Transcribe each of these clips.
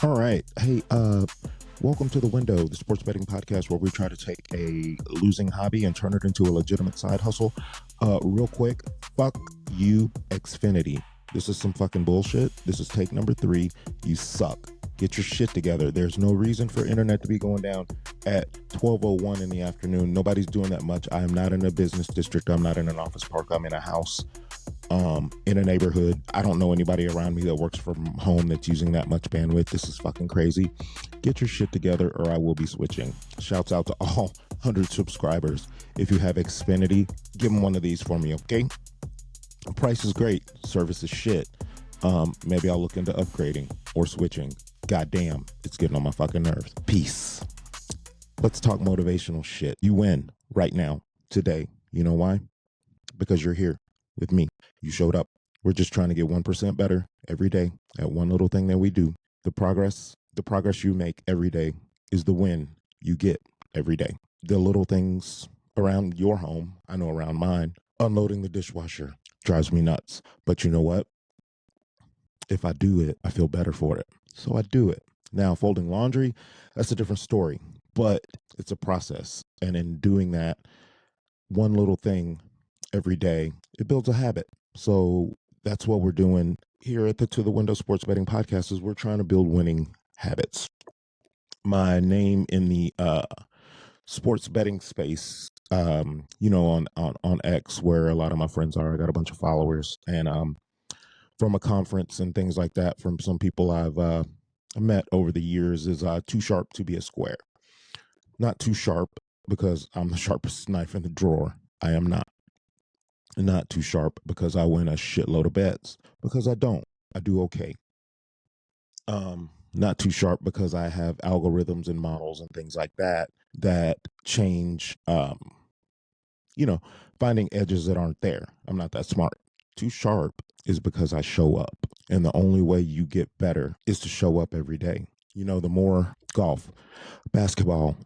All right. Hey, welcome to The Window, the sports betting podcast where we try to take a losing hobby and turn it into a legitimate side hustle. Real quick, fuck you, Xfinity. This is some fucking bullshit. This is take number 3. You suck. Get your shit together. There's no reason for internet to be going down at 12:01 in the afternoon. Nobody's doing that much. I am not in a business district. I'm not in an office park. I'm in a house. In a neighborhood. I don't know anybody around me that works from home that's using that much bandwidth. This is fucking crazy. Get your shit together or I will be switching. Shouts out to all 100 subscribers. If you have Xfinity, give them one of these for me, okay? Price is great. Service is shit. Maybe I'll look into upgrading or switching. Goddamn, it's getting on my fucking nerves. Peace. Let's talk motivational shit. You win right now, today. You know why? Because you're here with me. You showed up. We're just trying to get 1% better every day at one little thing that we do. The progress you make every day is the win you get every day. The little things around your home, I know around mine, unloading the dishwasher drives me nuts. But you know what? If I do it, I feel better for it. So I do it. Now, folding laundry, that's a different story, but it's a process. And in doing that, one little thing every day, it builds a habit. So that's what we're doing here at the To the Window Sports Betting Podcast is we're trying to build winning habits. My name in the sports betting space, on X, where a lot of my friends are, I got a bunch of followers, and from a conference and things like that, from some people I've met over the years, is too sharp to be a square. Not too sharp because I'm the sharpest knife in the drawer. I am not. Not too sharp because I win a shitload of bets, because I don't. I do okay. Not too sharp because I have algorithms and models and things like that change, finding edges that aren't there. I'm not that smart. Too sharp is because I show up. And the only way you get better is to show up every day. The more golf, basketball,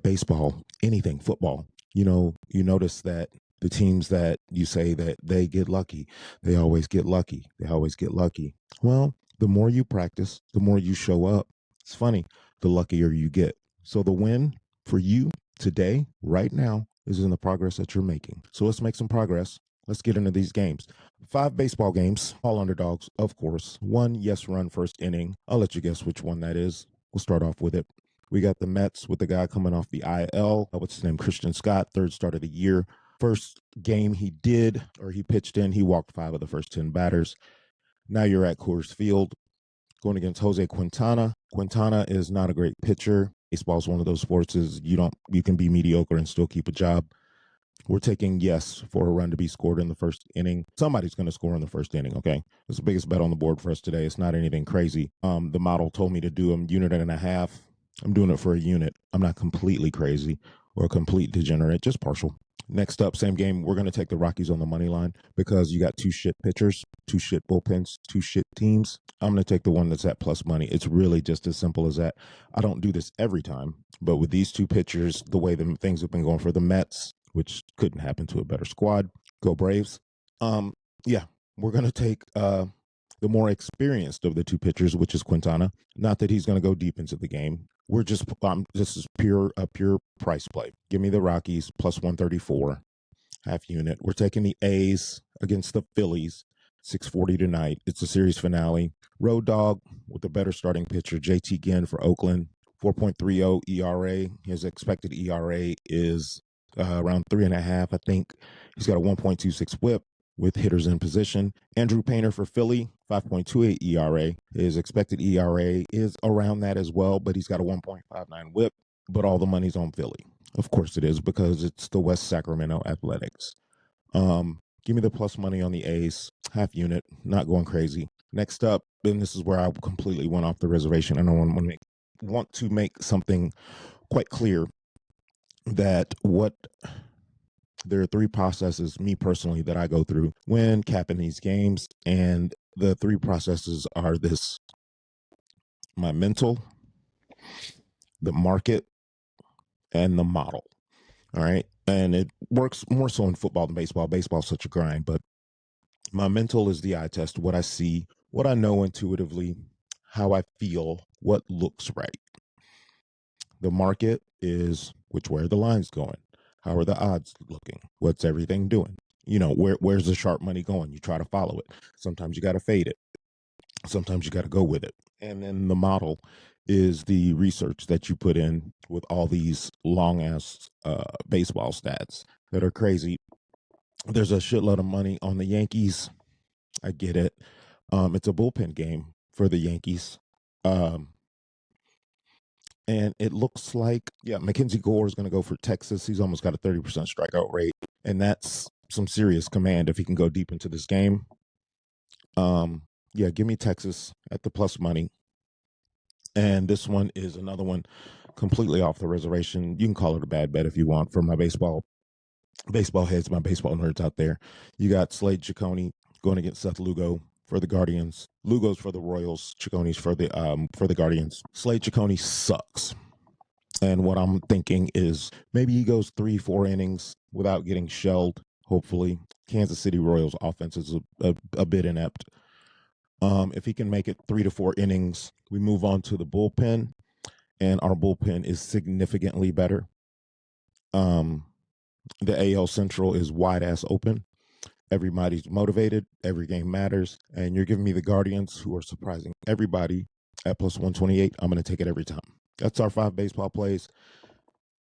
baseball, anything, football, you notice that the teams that you say that they get lucky, they always get lucky. They always get lucky. Well, the more you practice, the more you show up. It's funny, the luckier you get. So the win for you today, right now, is in the progress that you're making. So let's make some progress. Let's get into these games. 5 baseball games, all underdogs, of course. 1 yes run first inning. I'll let you guess which one that is. We'll start off with it. We got the Mets with the guy coming off the IL. What's his name? Christian Scott, 3rd start of the year. First game he pitched in, he walked 5 of the first 10 batters. Now you're at Coors Field going against Jose Quintana. Quintana is not a great pitcher. Baseball is one of those sports you can be mediocre and still keep a job. We're taking yes for a run to be scored in the first inning. Somebody's going to score in the first inning, okay? It's the biggest bet on the board for us today. It's not anything crazy. The model told me to do a unit and a half. I'm doing it for a unit. I'm not completely crazy or a complete degenerate, just partial. Next up, same game, we're going to take the Rockies on the money line because you got 2 shit pitchers, 2 shit bullpens, 2 shit teams. I'm going to take the one that's at plus money. It's really just as simple as that. I don't do this every time, but with these 2 pitchers, the way things have been going for the Mets, which couldn't happen to a better squad, go Braves. We're going to take the more experienced of the 2 pitchers, which is Quintana. Not that he's going to go deep into the game. We're just this is a pure price play. Give me the Rockies plus 134, half unit. We're taking the A's against the Phillies, 6:40 tonight. It's a series finale. Road dog with a better starting pitcher, JT Ginn for Oakland, 4.30 ERA. His expected ERA is around 3.5, I think. He's got a 1.26 whip with hitters in position. Andrew Painter for Philly, 5.28 ERA. His expected ERA is around that as well, but he's got a 1.59 whip. But all the money's on Philly. Of course it is, because it's the West Sacramento Athletics. Give me the plus money on the A's, half unit, not going crazy. Next up, and this is where I completely went off the reservation, and I want to make something quite clear that there are 3 processes, me personally, that I go through when capping these games. And the 3 processes are this: my mental, the market, and the model. All right. And it works more so in football than baseball. Baseball's such a grind, but my mental is the eye test, what I see, what I know intuitively, how I feel what looks right. The market is which way are the lines going? How are the odds looking? What's everything doing? Where's the sharp money going? You try to follow it. Sometimes you got to fade it. Sometimes you got to go with it. And then the model is the research that you put in with all these long ass baseball stats that are crazy. There's a shitload of money on the Yankees. I get it. It's a bullpen game for the Yankees. And it looks like, Mackenzie Gore is going to go for Texas. He's almost got a 30% strikeout rate. And that's some serious command if he can go deep into this game. Give me Texas at the plus money. And this one is another one completely off the reservation. You can call it a bad bet if you want for my baseball heads, my baseball nerds out there. You got Slade Ciccone going against Seth Lugo for the Guardians. Lugo's for the Royals. Ciccone's for the Guardians. Slade Ciccone sucks. And what I'm thinking is maybe he goes 3-4 innings without getting shelled, hopefully. Kansas City Royals offense is a bit inept. If he can make it 3 to 4 innings, we move on to the bullpen, and our bullpen is significantly better. The AL Central is wide ass open. Everybody's motivated. Every game matters. And you're giving me the Guardians, who are surprising everybody, at plus 128. I'm going to take it every time. That's our 5 baseball plays.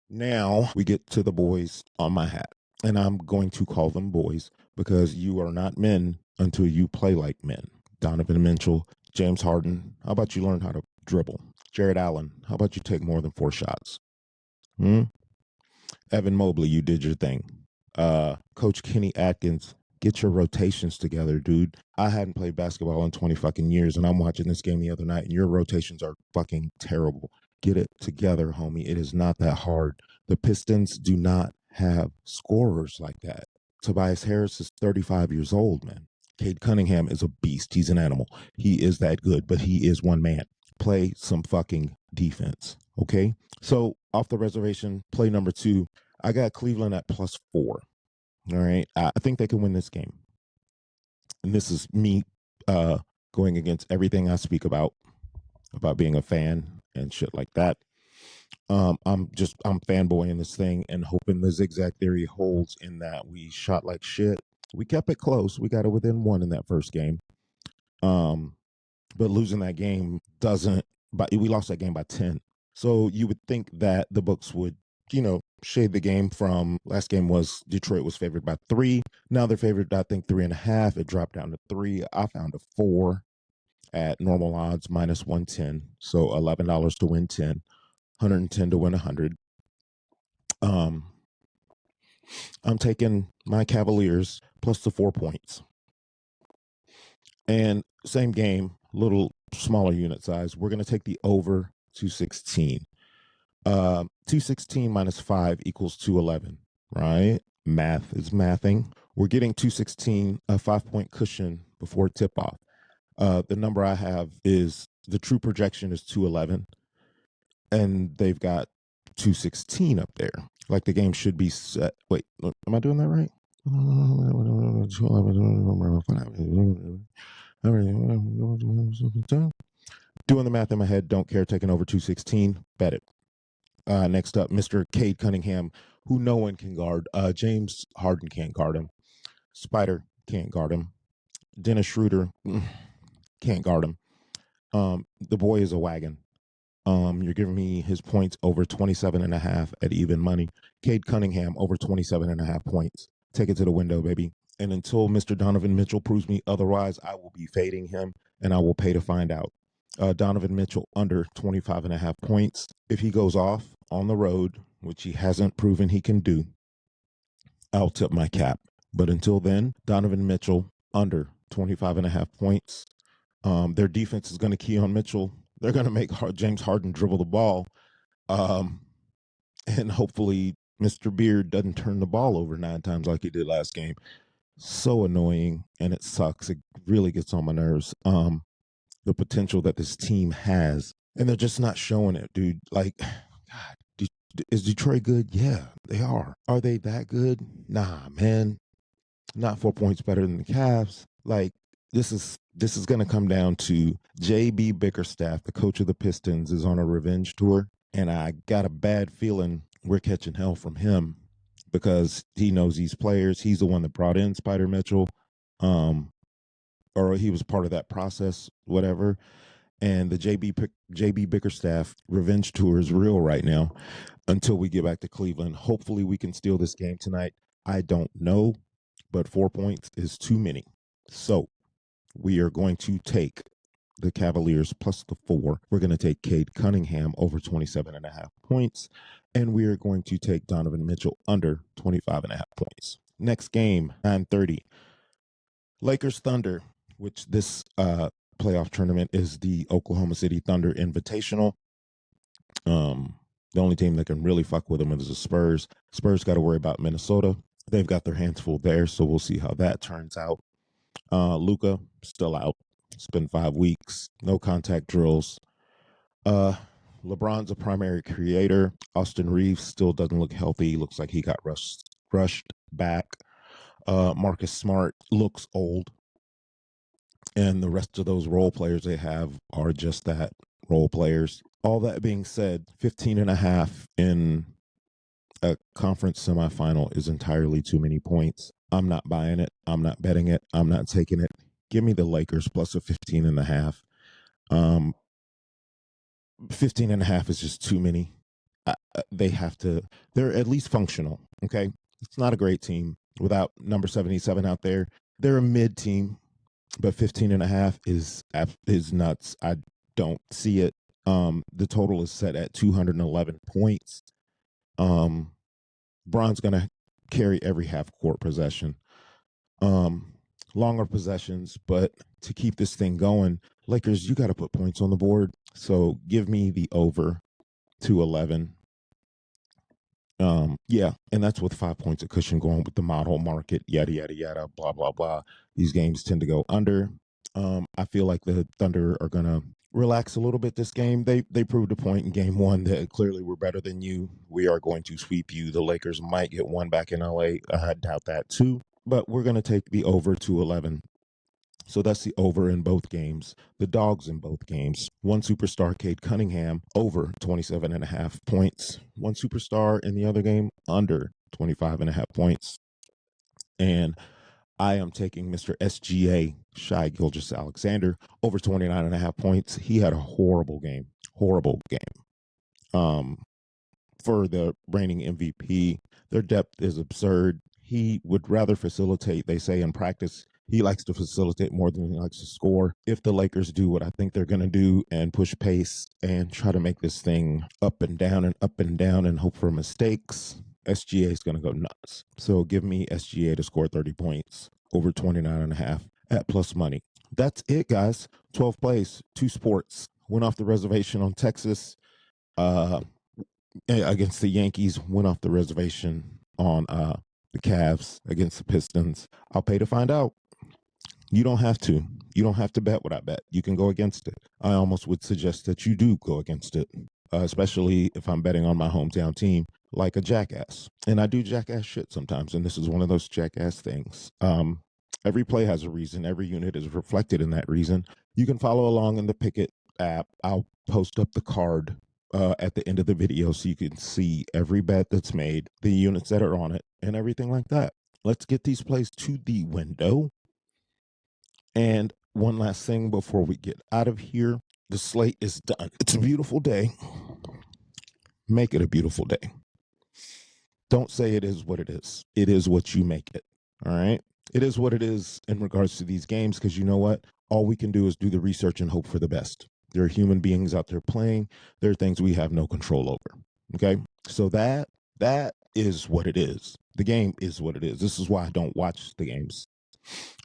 Now we get to the boys on my hat. And I'm going to call them boys because you are not men until you play like men. Donovan Mitchell, James Harden, how about you learn how to dribble? Jared Allen, how about you take more than 4 shots? Evan Mobley, you did your thing. Coach Kenny Atkins, get your rotations together, dude. I hadn't played basketball in 20 fucking years, and I'm watching this game the other night, and your rotations are fucking terrible. Get it together, homie. It is not that hard. The Pistons do not have scorers like that. Tobias Harris is 35 years old, man. Cade Cunningham is a beast. He's an animal. He is that good, but he is one man. Play some fucking defense, okay? So, off the reservation, play number 2. I got Cleveland at plus 4. All right. I think they can win this game. And this is me going against everything I speak about being a fan and shit like that. I'm fanboying this thing and hoping the zigzag theory holds in that we shot like shit. We kept it close. We got it within 1 in that first game. But losing that game we lost that game by 10. So you would think that the books would, shade the game from last game was Detroit was favored by 3. Now they're favored, I think, 3.5. It dropped down to 3. I found a 4 at normal odds minus 110. So $11 to win 10, 110 to win 100. I'm taking my Cavaliers plus the 4 points. And same game, little smaller unit size. We're going to take the over 216. 216 minus 5 equals 211, right? Math is mathing. We're getting 216, a 5-point cushion before tip-off. The number I have is, the true projection is 211, and they've got 216 up there. Like the game should be set. Wait, am I doing that right? Doing the math in my head, don't care, taking over 216, bet it. Next up, Mr. Cade Cunningham, who no one can guard. James Harden can't guard him. Spider can't guard him. Dennis Schroeder can't guard him. The boy is a wagon. You're giving me his points over 27.5 at even money. Cade Cunningham over 27.5 points. Take it to the window, baby. And until Mr. Donovan Mitchell proves me otherwise, I will be fading him, and I will pay to find out. Donovan Mitchell under 25.5 points. If he goes off on the road, which he hasn't proven he can do, I'll tip my cap. But until then, Donovan Mitchell under 25.5 points. Their defense is going to key on Mitchell. They're going to make James Harden dribble the ball. And hopefully Mr. Beard doesn't turn the ball over 9 times like he did last game. So annoying, and it sucks. It really gets on my nerves. The potential that this team has, and they're just not showing it, dude. Like, God, is Detroit good? Yeah, they are. Are they that good? Nah, man. Not 4 points better than the Cavs. Like, this is going to come down to JB Bickerstaff, the coach of the Pistons, is on a revenge tour, and I got a bad feeling we're catching hell from him because he knows these players. He's the one that brought in Spider Mitchell, or he was part of that process, whatever. And the JB Bickerstaff revenge tour is real right now until we get back to Cleveland. Hopefully we can steal this game tonight. I don't know, but 4 points is too many. So we are going to take the Cavaliers plus the 4. We're going to take Cade Cunningham over 27.5 points. And we are going to take Donovan Mitchell under 25.5 points. Next game, 9:30. Lakers Thunder, which this playoff tournament is the Oklahoma City Thunder Invitational. The only team that can really fuck with them is the Spurs. Spurs got to worry about Minnesota. They've got their hands full there, so we'll see how that turns out. Luka still out. It's been 5 weeks. No contact drills. LeBron's a primary creator. Austin Reeves still doesn't look healthy. Looks like he got rushed back. Marcus Smart looks old. And the rest of those role players they have are just that, role players. All that being said, 15.5 in a conference semifinal is entirely too many points. I'm not buying it. I'm not betting it. I'm not taking it. Give me the Lakers plus a 15.5. 15.5 is just too many. They have to, they're at least functional. Okay. It's not a great team without number 77 out there. They're a mid team, but 15.5 is nuts. I don't see it. The total is set at 211 points. Bron's going to carry every half court possession. Longer possessions, but to keep this thing going, Lakers, you got to put points on the board. So give me the over 211. Yeah, and that's with 5 points of cushion going with the model market, yada, yada, yada, blah, blah, blah. These games tend to go under. I feel like the Thunder are going to relax a little bit this game. They proved a point in game one that clearly we're better than you. We are going to sweep you. The Lakers might get one back in LA. I doubt that too. But we're going to take the over 211. So that's the over in both games. The dogs in both games. One superstar, Cade Cunningham, over 27.5 points. One superstar in the other game, under 25.5 points. And I am taking Mr. SGA, Shai Gilgeous-Alexander, over 29.5 points. He had a horrible game. Horrible game. For the reigning MVP, their depth is absurd. He would rather facilitate, they say in practice. He likes to facilitate more than he likes to score. If the Lakers do what I think they're going to do and push pace and try to make this thing up and down and hope for mistakes, SGA is going to go nuts. So give me SGA to score 30 points over 29.5 at plus money. That's it, guys. 12 plays, 2 sports. Went off the reservation on Texas against the Yankees. Went off the reservation on the Cavs against the Pistons. I'll pay to find out. You don't have to. You don't have to bet what I bet. You can go against it. I almost would suggest that you do go against it, especially if I'm betting on my hometown team like a jackass. And I do jackass shit sometimes, and this is one of those jackass things. Every play has a reason. Every unit is reflected in that reason. You can follow along in the Picket app. I'll post up the card at the end of the video so you can see every bet that's made, the units that are on it, and everything like that. Let's get these plays to the window. And one last thing before we get out of here. The slate is done. It's a beautiful day. Make it a beautiful day. Don't say it is what it is. It is what you make it. All right? It is what it is in regards to these games, because you know what? All we can do is do the research and hope for the best. There are human beings out there playing. There are things we have no control over. Okay? So that is what it is. The game is what it is. This is why I don't watch the games.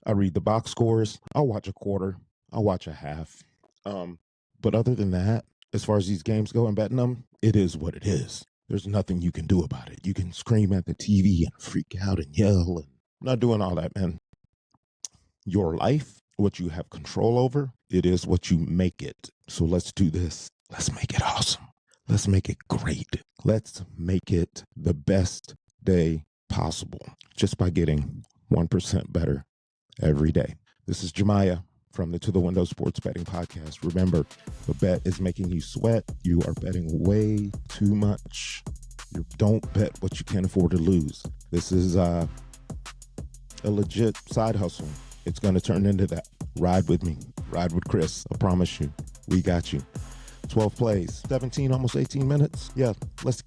I read the box scores. I'll watch a quarter. I'll watch a half. But other than that, as far as these games go and betting them, it is what it is. There's nothing you can do about it. You can scream at the TV and freak out and yell. And I'm not doing all that, man. Your life, what you have control over, it is what you make it. So let's do this. Let's make it awesome. Let's make it great. Let's make it the best day possible just by getting 1% better every day. This is Jemiah from the To the Window Sports Betting Podcast. Remember, if a bet is making you sweat, you are betting way too much. You don't bet what you can't afford to lose. This is a legit side hustle. It's going to turn into that. Ride with me. Ride with Chris. I promise you. We got you. 12 plays, 17, almost 18 minutes. Yeah, let's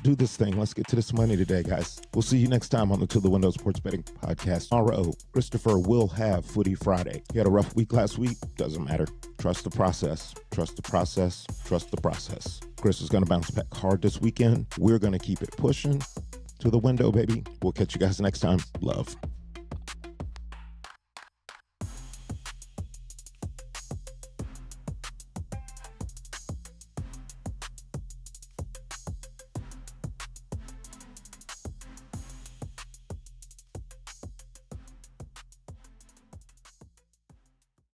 do this thing. Let's get to this money today, guys. We'll see you next time on the To the Window Sports Betting Podcast. Tomorrow, Christopher will have Footy Friday. He had a rough week last week. Doesn't matter. Trust the process. Trust the process. Trust the process. Chris is going to bounce back hard this weekend. We're going to keep it pushing to the window, baby. We'll catch you guys next time. Love.